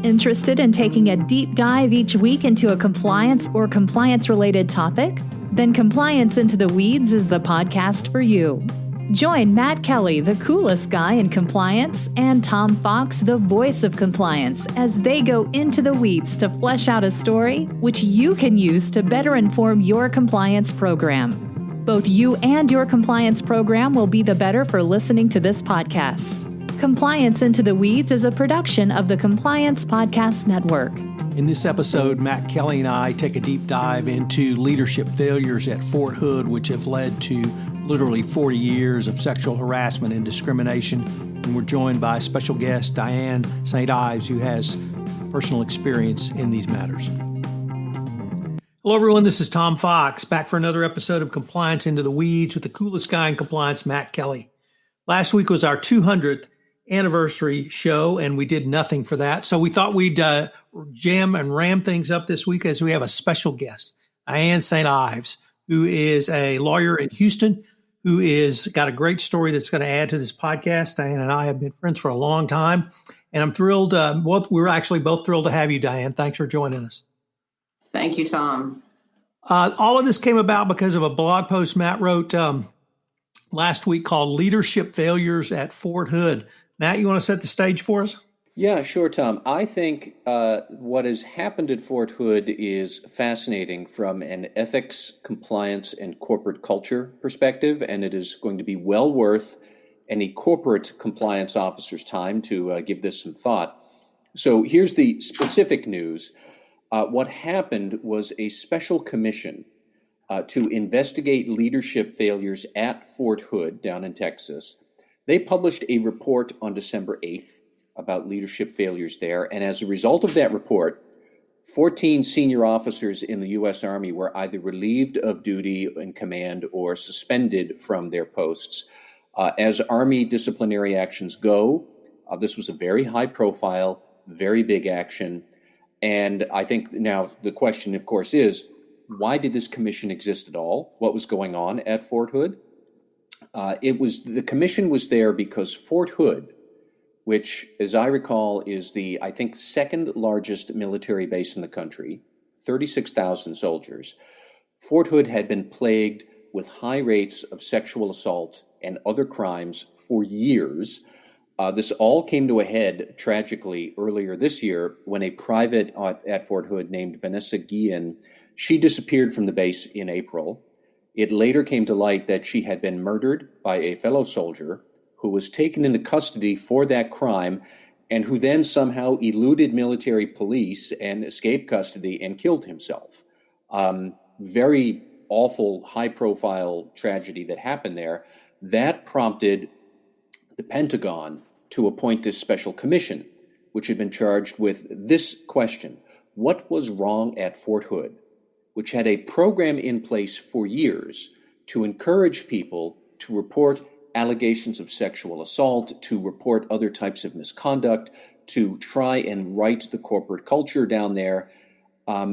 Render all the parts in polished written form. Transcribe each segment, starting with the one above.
Interested in taking a deep dive each week into a compliance or compliance-related topic? Then Compliance Into the Weeds is the podcast for you. Join Matt Kelly, the coolest guy in compliance, and Tom Fox, the voice of compliance, as they go into the weeds to flesh out a story which you can use to better inform your compliance program. Both you and your compliance program will be the better for listening to this podcast. Compliance Into the Weeds is a production of the Compliance Podcast Network. In this episode, Matt Kelly and I take a deep dive into leadership failures at Fort Hood, which have led to literally 40 years of sexual harassment and discrimination. And we're joined by special guest Diane St. Ives, who has personal experience in these matters. Hello, everyone. This is Tom Fox, back for another episode of Compliance Into the Weeds with the coolest guy in compliance, Matt Kelly. Last week was our 200th anniversary show, and we did nothing for that. So we thought we'd jam and ram things up this week as we have a special guest, Diane St. Ives, who is a lawyer in Houston, who is got a great story that's going to add to this podcast. Diane and I have been friends for a long time, and I'm thrilled. We're actually both thrilled to have you, Diane. Thanks for joining us. Thank you, Tom. All of this came about because of a blog post Matt wrote last week called Leadership Failures at Fort Hood. Matt, you want to set the stage for us? Yeah, sure, Tom. I think what has happened at Fort Hood is fascinating from an ethics, compliance, and corporate culture perspective, and it is going to be well worth any corporate compliance officer's time to give this some thought. So here's the specific news. What happened was a special commission to investigate leadership failures at Fort Hood down in Texas. They published a report on December 8th about leadership failures there. And as a result of that report, 14 senior officers in the U.S. Army were either relieved of duty in command or suspended from their posts. As Army disciplinary actions go, this was a very high profile, very big action. And I think now the question, of course, is why did this commission exist at all? What was going on at Fort Hood? The commission was there because Fort Hood, which, as I recall, is the, I think, second largest military base in the country, 36,000 soldiers. Fort Hood had been plagued with high rates of sexual assault and other crimes for years. This all came to a head tragically earlier this year when a private at Fort Hood named Vanessa Guillen, she disappeared from the base in April. It later came to light that she had been murdered by a fellow soldier who was taken into custody for that crime and who then somehow eluded military police and escaped custody and killed himself. Very awful, high-profile tragedy that happened there. That prompted the Pentagon to appoint this special commission, which had been charged with this question: what was wrong at Fort Hood, which had a program in place for years to encourage people to report allegations of sexual assault, to report other types of misconduct, to try and right the corporate culture down there,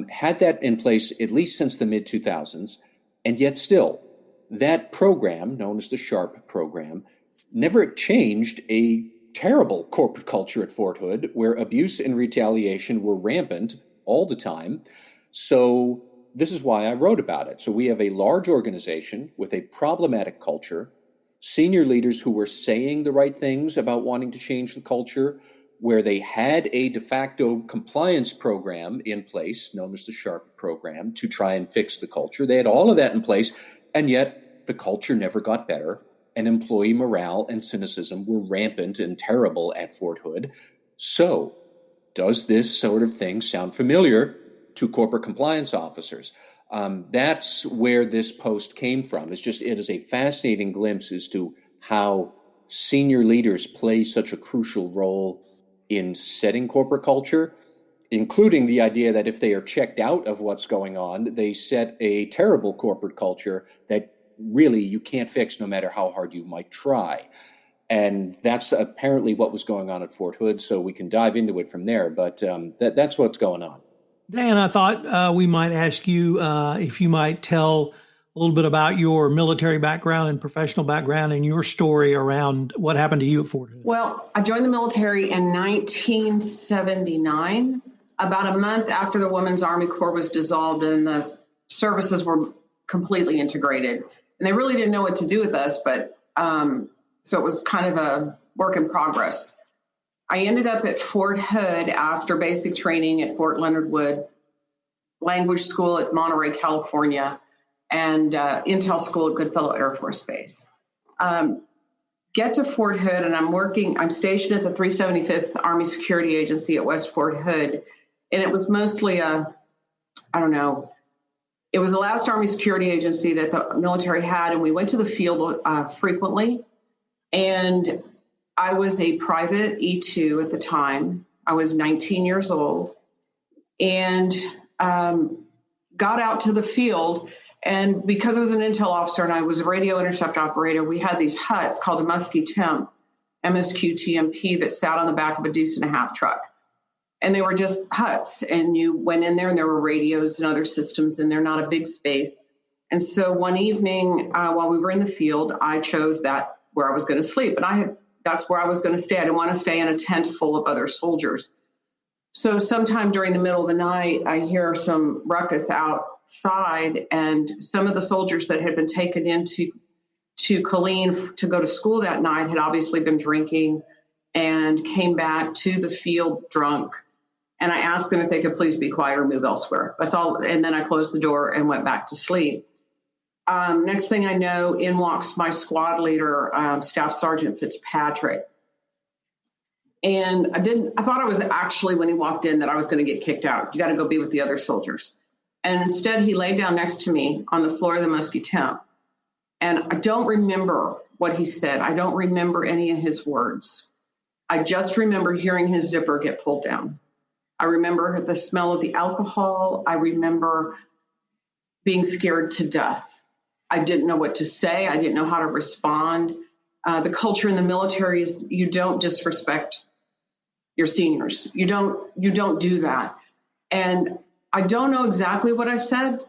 had that in place at least since the mid-2000s, and yet still, that program, known as the SHARP program, never changed a terrible corporate culture at Fort Hood where abuse and retaliation were rampant all the time. So this is why I wrote about it. So we have a large organization with a problematic culture, senior leaders who were saying the right things about wanting to change the culture, where they had a de facto compliance program in place, known as the SHARP program, to try and fix the culture. They had all of that in place, and yet the culture never got better, and employee morale and cynicism were rampant and terrible at Fort Hood. So, does this sort of thing sound familiar to corporate compliance officers? That's where this post came from. It is a fascinating glimpse as to how senior leaders play such a crucial role in setting corporate culture, including the idea that if they are checked out of what's going on, they set a terrible corporate culture that really you can't fix no matter how hard you might try. And that's apparently what was going on at Fort Hood, so we can dive into it from there, but that's what's going on. Dan, I thought we might ask you if you might tell little bit about your military background and professional background and your story around what happened to you at Fort Hood. Well, I joined the military in 1979, about a month after the Women's Army Corps was dissolved and the services were completely integrated. And they really didn't know what to do with us, but so it was kind of a work in progress. I ended up at Fort Hood after basic training at Fort Leonard Wood, language school at Monterey, California, and intel school at Goodfellow Air Force Base. Get to Fort Hood, and I'm stationed at the 375th Army Security Agency at West Fort Hood. And it was mostly it was the last Army security agency that the military had. And we went to the field frequently. And I was a private E2 at the time. I was 19 years old and got out to the field. And because I was an intel officer and I was a radio intercept operator, we had these huts called a Muskie Temp, MSQ-TMP, that sat on the back of a deuce and a half truck. And they were just huts. And you went in there and there were radios and other systems, and they're not a big space. And so one evening while we were in the field, I chose that where I was going to sleep. And that's where I was going to stay. I didn't want to stay in a tent full of other soldiers. So sometime during the middle of the night, I hear some ruckus outside, and some of the soldiers that had been taken into Killeen to go to school that night had obviously been drinking and came back to the field drunk. And I asked them if they could please be quiet or move elsewhere. That's all. And then I closed the door and went back to sleep. Next thing I know, in walks my squad leader, Staff Sergeant Fitzpatrick. And I thought I was actually, when he walked in, that I was going to get kicked out. You got to go be with the other soldiers. And instead, he laid down next to me on the floor of the Muskie Temp. And I don't remember what he said. I don't remember any of his words. I just remember hearing his zipper get pulled down. I remember the smell of the alcohol. I remember being scared to death. I didn't know what to say. I didn't know how to respond. The culture in the military is you don't disrespect your seniors. You don't do that. And I don't know exactly what I said,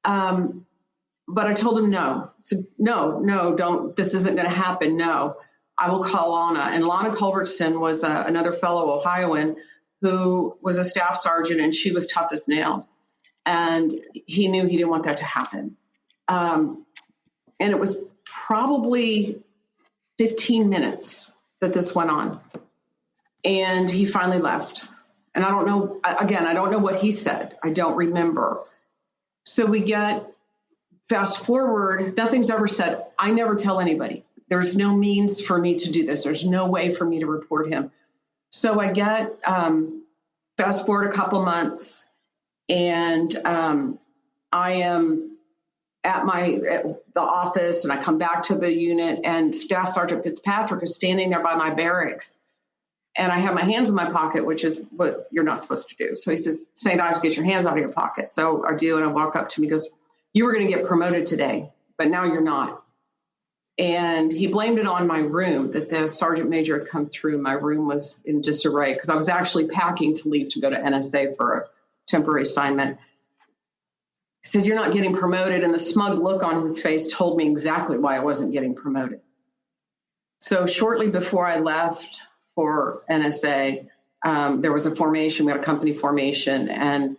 but I told him no. So no, don't. This isn't going to happen. No, I will call Lana. And Lana Culbertson was another fellow Ohioan who was a staff sergeant, and she was tough as nails. And he knew he didn't want that to happen. And it was probably 15 minutes that this went on. And he finally left. And I don't know, again, I don't know what he said. I don't remember. So we get fast forward, nothing's ever said. I never tell anybody. There's no means for me to do this. There's no way for me to report him. So I get fast forward a couple months, and I am at the office, and I come back to the unit, and Staff Sergeant Fitzpatrick is standing there by my barracks. And I have my hands in my pocket, which is what you're not supposed to do. So he says, St. Ives, get your hands out of your pocket. So I do, and I walk up to him. He goes, you were going to get promoted today, but now you're not. And he blamed it on my room, that the sergeant major had come through. My room was in disarray because I was actually packing to leave to go to NSA for a temporary assignment. He said, you're not getting promoted. And the smug look on his face told me exactly why I wasn't getting promoted. So shortly before I left for NSA, there was a formation. We had a company formation, and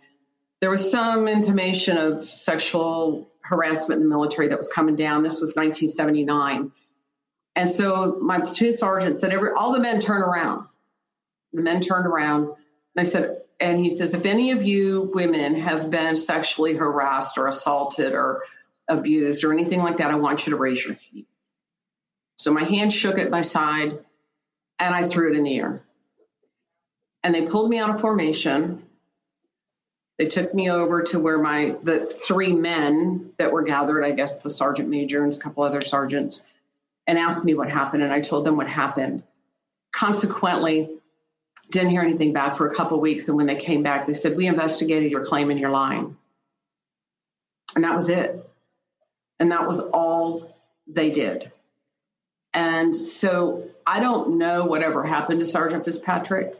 there was some intimation of sexual harassment in the military that was coming down. This was 1979. And so my platoon sergeant said, all the men turn around. The men turned around. And he says, if any of you women have been sexually harassed or assaulted or abused or anything like that, I want you to raise your hand. So my hand shook at my side, and I threw it in the air. And they pulled me out of formation. They took me over to where the three men that were gathered, I guess the sergeant major and a couple other sergeants, and asked me what happened. And I told them what happened. Consequently, didn't hear anything back for a couple of weeks. And when they came back, they said, we investigated your claim and you're lying. And that was it. And that was all they did. And so I don't know whatever happened to Sergeant Fitzpatrick,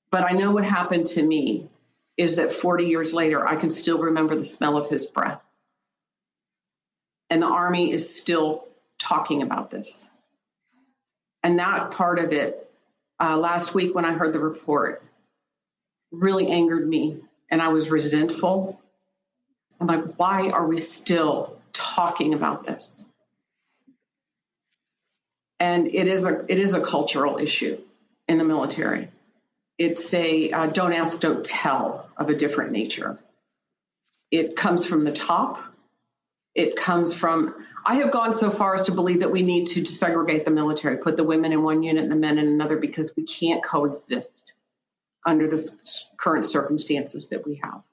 but I know what happened to me is that 40 years later, I can still remember the smell of his breath. And the Army is still talking about this. And that part of it, last week when I heard the report, really angered me. And I was resentful. I'm like, why are we still talking about this? And it is a cultural issue in the military. It's a don't ask, don't tell of a different nature. It comes from the top. It comes from, I have gone so far as to believe that we need to desegregate the military, put the women in one unit and the men in another, because we can't coexist under the current circumstances that we have.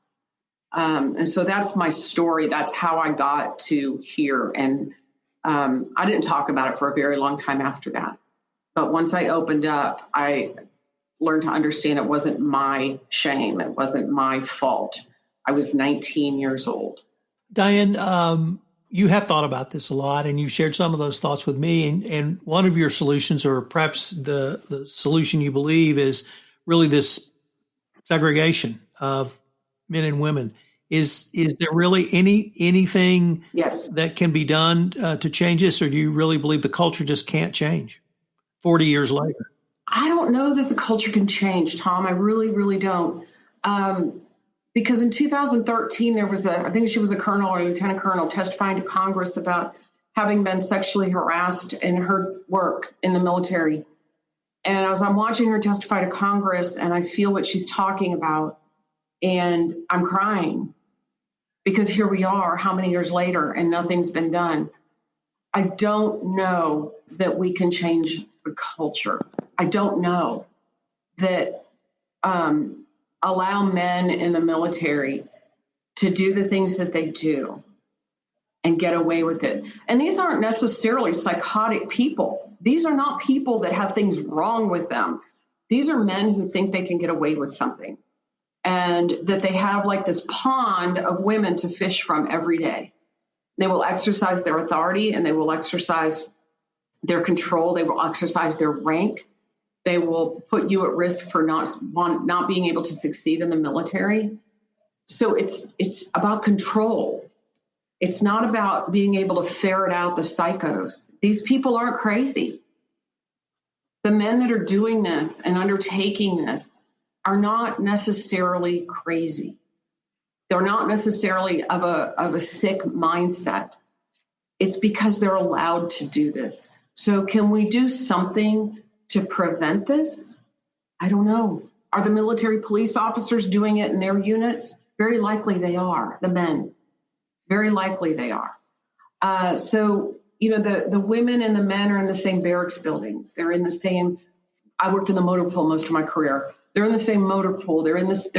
And so that's my story. That's how I got to here. And I didn't talk about it for a very long time after that. But once I opened up, I learned to understand it wasn't my shame. It wasn't my fault. I was 19 years old. Diane, you have thought about this a lot, and you've shared some of those thoughts with me. And one of your solutions, or perhaps the solution you believe, is really this segregation of men and women. Is there really anything Yes. that can be done to change this, or do you really believe the culture just can't change 40 years later? I don't know that the culture can change, Tom. I really, really don't. Because in 2013, there was I think she was a colonel or a lieutenant colonel testifying to Congress about having been sexually harassed in her work in the military. And as I'm watching her testify to Congress, and I feel what she's talking about, and I'm crying because here we are, how many years later, and nothing's been done. I don't know that we can change the culture. I don't know that allow men in the military to do the things that they do and get away with it. And these aren't necessarily psychotic people. These are not people that have things wrong with them. These are men who think they can get away with something, and that they have like this pond of women to fish from every day. They will exercise their authority, and they will exercise their control. They will exercise their rank. They will put you at risk for not being able to succeed in the military. So it's about control. It's not about being able to ferret out the psychos. These people aren't crazy. The men that are doing this and undertaking this are not necessarily crazy. They're not necessarily of a sick mindset. It's because they're allowed to do this. So can we do something to prevent this? I don't know. Are the military police officers doing it in their units? Very likely they are, the men. Very likely they are. So, the women and the men are in the same barracks buildings. They're in the same, I worked in the motor pool most of my career. They're in the same motor pool. They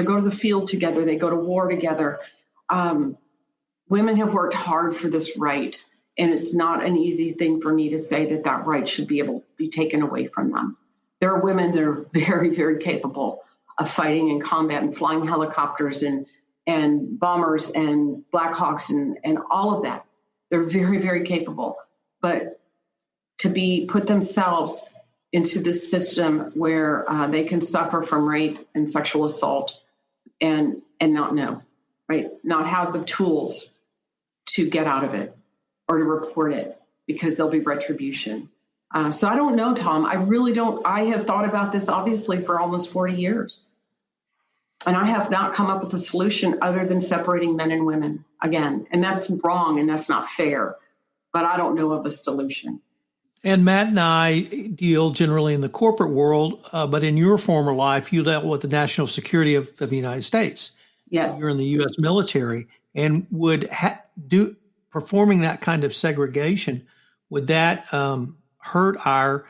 go to the field together. They go to war together. Women have worked hard for this right. And it's not an easy thing for me to say that right should be able to be taken away from them. There are women that are very, very capable of fighting in combat and flying helicopters and bombers and Black Hawks and all of that. They're very, very capable. But to put themselves into this system where they can suffer from rape and sexual assault and not know, right? Not have the tools to get out of it or to report it because there'll be retribution. So I don't know, Tom. I really don't. I have thought about this, obviously, for almost 40 years. And I have not come up with a solution other than separating men and women again. And that's wrong and that's not fair. But I don't know of a solution. And Matt and I deal generally in the corporate world, but in your former life, you dealt with the national security of the United States. Yes. You're in the U.S. military, and would performing that kind of segregation, would that hurt our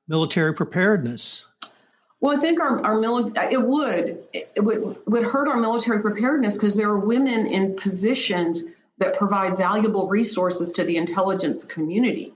military preparedness? Well, I think our military, it would hurt our military preparedness because there are women in positions that provide valuable resources to the intelligence community.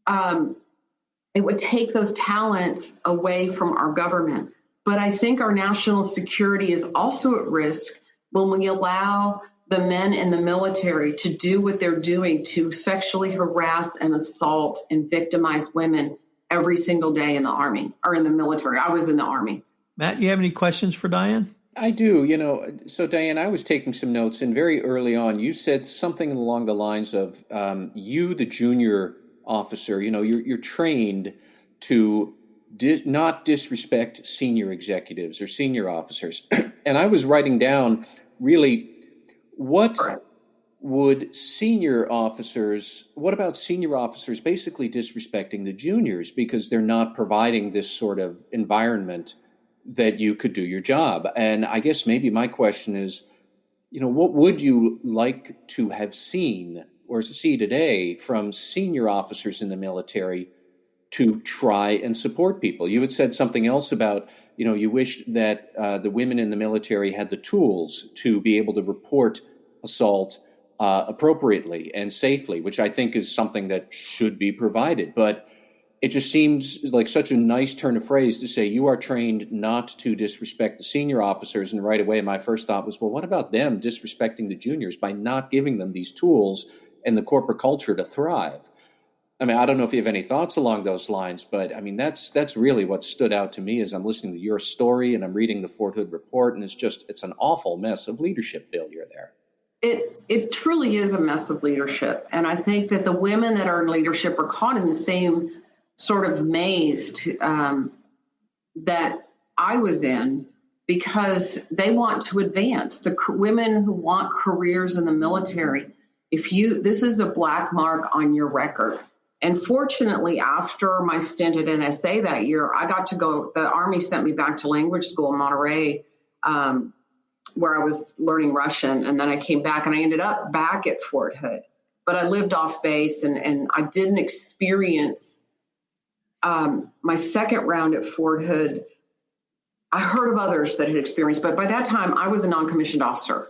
It would take those talents away from our government. But I think our national security is also at risk when we allow the men in the military to do what they're doing to sexually harass and assault and victimize women every single day in the Army or in the military. I was in the Army. Matt, you have any questions for Diane? I do. So Diane, I was taking some notes, and very early on, you said something along the lines of you, the junior officer, you're trained to not disrespect senior executives or senior officers. And I was writing down really what what about senior officers basically disrespecting the juniors because they're not providing this sort of environment that you could do your job? And I guess maybe my question is, what would you like to have seen or see today from senior officers in the military to try and support people? You had said something else about, you wish that the women in the military had the tools to be able to report assault appropriately and safely, which I think is something that should be provided. But it just seems like such a nice turn of phrase to say you are trained not to disrespect the senior officers. And right away, my first thought was, well, what about them disrespecting the juniors by not giving them these tools and the corporate culture to thrive? I mean, I don't know if you have any thoughts along those lines, but I mean, that's really what stood out to me as I'm listening to your story and I'm reading the Fort Hood report. And it's an awful mess of leadership failure there. It truly is a mess of leadership. And I think that the women that are in leadership are caught in the same sort of maze that I was in, because they want to advance. The women who want careers in the military, this is a black mark on your record. And fortunately, after my stint at NSA that year, I got to go, the Army sent me back to language school in Monterey, where I was learning Russian. And then I came back and I ended up back at Fort Hood. But I lived off base and I didn't experience my second round at Fort Hood. I heard of others that had experienced, but by that time I was a non-commissioned officer.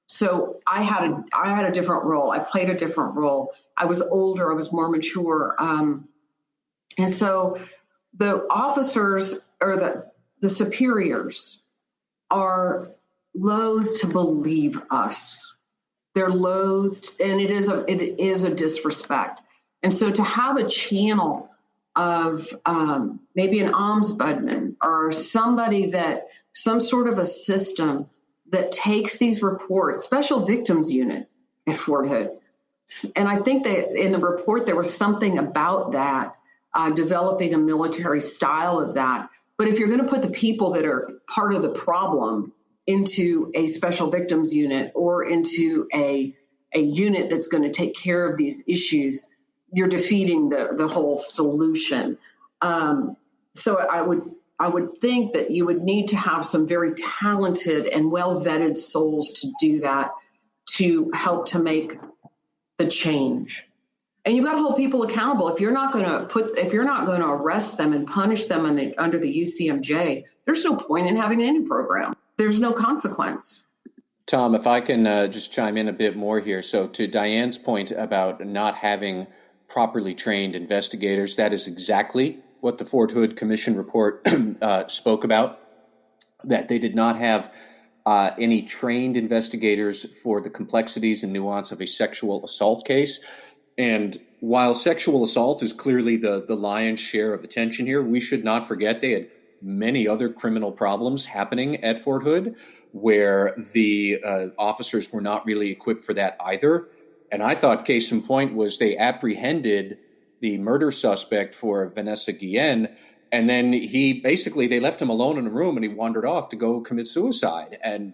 So I had a different role. I played a different role. I was older. I was more mature. And so the officers or the superiors are loath to believe us. They're loathed, and it is a disrespect. And so to have a channel of maybe an ombudsman or some sort of a system that takes these reports, special victims unit at Fort Hood. And I think that in the report, there was something about that, developing a military style of that. But if you're going to put the people that are part of the problem into a special victims unit or into a unit that's going to take care of these issues, you're defeating the whole solution. So I would think that you would need to have some very talented and well-vetted souls to do that, to help to make the change. And you've got to hold people accountable. If you're not going to arrest them and punish them under the UCMJ, there's no point in having any program. There's no consequence. Tom, if I can just chime in a bit more here. So to Diane's point about not having properly trained investigators, that is exactly what the Fort Hood Commission report spoke about, that they did not have any trained investigators for the complexities and nuance of a sexual assault case. And while sexual assault is clearly the lion's share of attention here, we should not forget they had many other criminal problems happening at Fort Hood where the officers were not really equipped for that either. And I thought case in point was they apprehended the murder suspect for Vanessa Guillen, and then they left him alone in a room and he wandered off to go commit suicide. And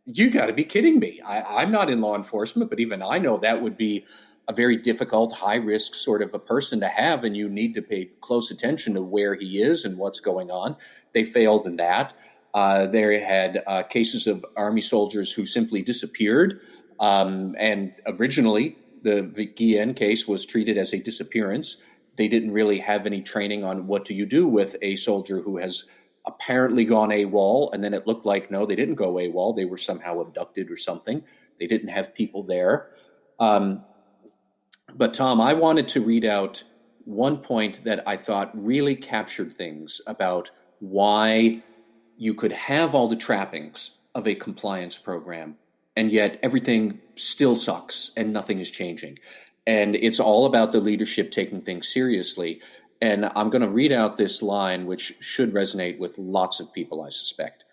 you got to be kidding me. I'm not in law enforcement, but even I know that would be a very difficult, high-risk sort of a person to have, and you need to pay close attention to where he is and what's going on. They failed in that. They had cases of Army soldiers who simply disappeared, and originally the Guillen case was treated as a disappearance. They didn't really have any training on what do you do with a soldier who has apparently gone AWOL, and then it looked like, no, they didn't go AWOL. They were somehow abducted or something. They didn't have people there. But Tom, I wanted to read out one point that I thought really captured things about why you could have all the trappings of a compliance program, and yet everything still sucks and nothing is changing. And it's all about the leadership taking things seriously. And I'm going to read out this line, which should resonate with lots of people, I suspect.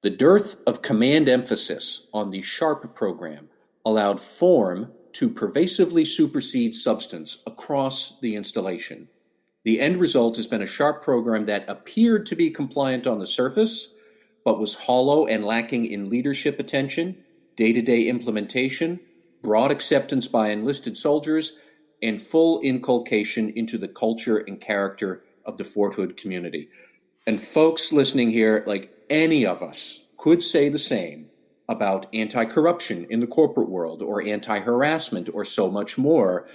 The dearth of command emphasis on the SHARP program allowed form to pervasively supersede substance across the installation. The end result has been a SHARP program that appeared to be compliant on the surface, but was hollow and lacking in leadership attention, day-to-day implementation, broad acceptance by enlisted soldiers, and full inculcation into the culture and character of the Fort Hood community. And folks listening here, like any of us, could say the same about anti-corruption in the corporate world or anti-harassment or so much more,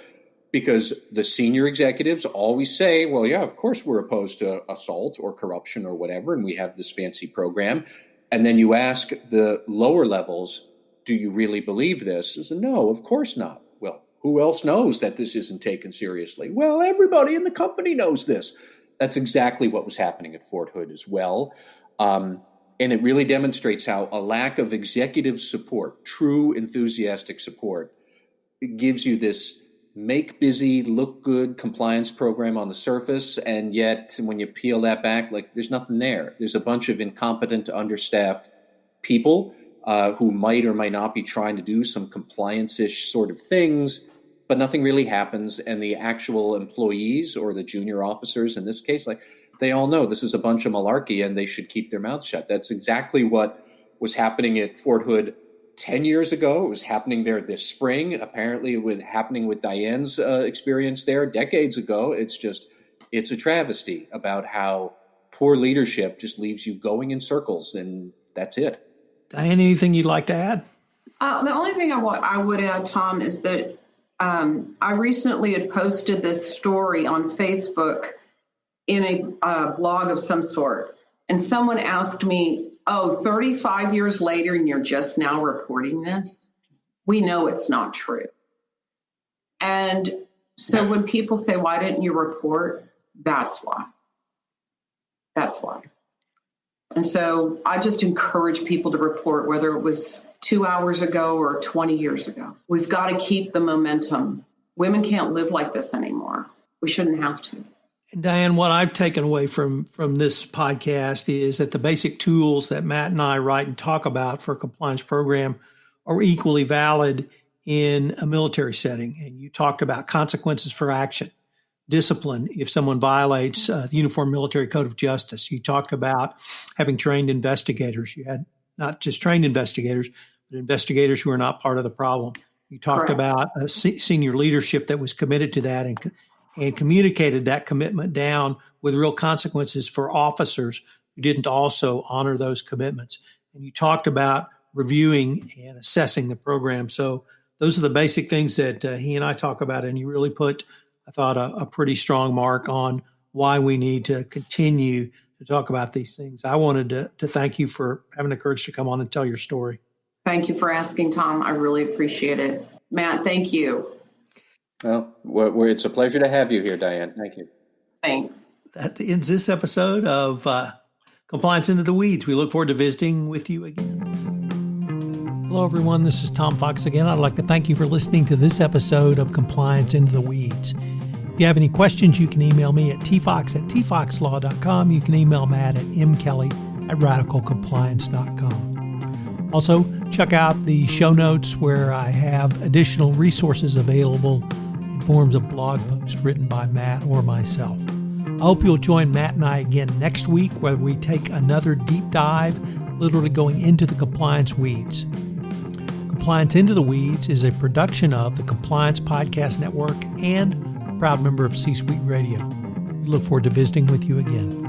because the senior executives always say, well, yeah, of course we're opposed to assault or corruption or whatever, and we have this fancy program. And then you ask the lower levels, do you really believe this? They say, no, of course not. Well, who else knows that this isn't taken seriously? Well, everybody in the company knows this. That's exactly what was happening at Fort Hood as well. And it really demonstrates how a lack of executive support, true enthusiastic support, gives you this make busy, look good compliance program on the surface. And yet when you peel that back, like there's nothing there. There's a bunch of incompetent, understaffed people who might or might not be trying to do some compliance-ish sort of things, but nothing really happens. And the actual employees or the junior officers in this case, like they all know this is a bunch of malarkey and they should keep their mouths shut. That's exactly what was happening at Fort Hood 10 years ago. It was happening there this spring. Apparently it was happening with Diane's experience there decades ago. It's a travesty about how poor leadership just leaves you going in circles, and that's it. Diane, anything you'd like to add? The only thing I would add, Tom, is that I recently had posted this story on Facebook in a blog of some sort, and someone asked me, 35 years later and you're just now reporting this? We know it's not true. And so when people say, why didn't you report? That's why. That's why. And so I just encourage people to report, whether it was 2 hours ago or 20 years ago. We've got to keep the momentum. Women can't live like this anymore. We shouldn't have to. And Diane, what I've taken away from this podcast is that the basic tools that Matt and I write and talk about for a compliance program are equally valid in a military setting. And you talked about consequences for action, discipline if someone violates the Uniform Military Code of Justice. You talked about having trained investigators. You had not just trained investigators, but investigators who are not part of the problem. You talked about a senior leadership that was committed to that and communicated that commitment down with real consequences for officers who didn't also honor those commitments. And you talked about reviewing and assessing the program. So those are the basic things that he and I talk about. And you really put, I thought, a pretty strong mark on why we need to continue to talk about these things. I wanted to thank you for having the courage to come on and tell your story. Thank you for asking, Tom. I really appreciate it. Matt, thank you. Well, it's a pleasure to have you here, Diane. Thank you. Thanks. That ends this episode of Compliance Into the Weeds. We look forward to visiting with you again. Hello, everyone. This is Tom Fox again. I'd like to thank you for listening to this episode of Compliance Into the Weeds. If you have any questions, you can email me at tfox@tfoxlaw.com. You can email Matt at mkelly@radicalcompliance.com. Also, check out the show notes where I have additional resources available in forms of blog posts written by Matt or myself. I hope you'll join Matt and I again next week where we take another deep dive, literally going into the compliance weeds. Compliance Into the Weeds is a production of the Compliance Podcast Network and a proud member of C-Suite Radio. We look forward to visiting with you again.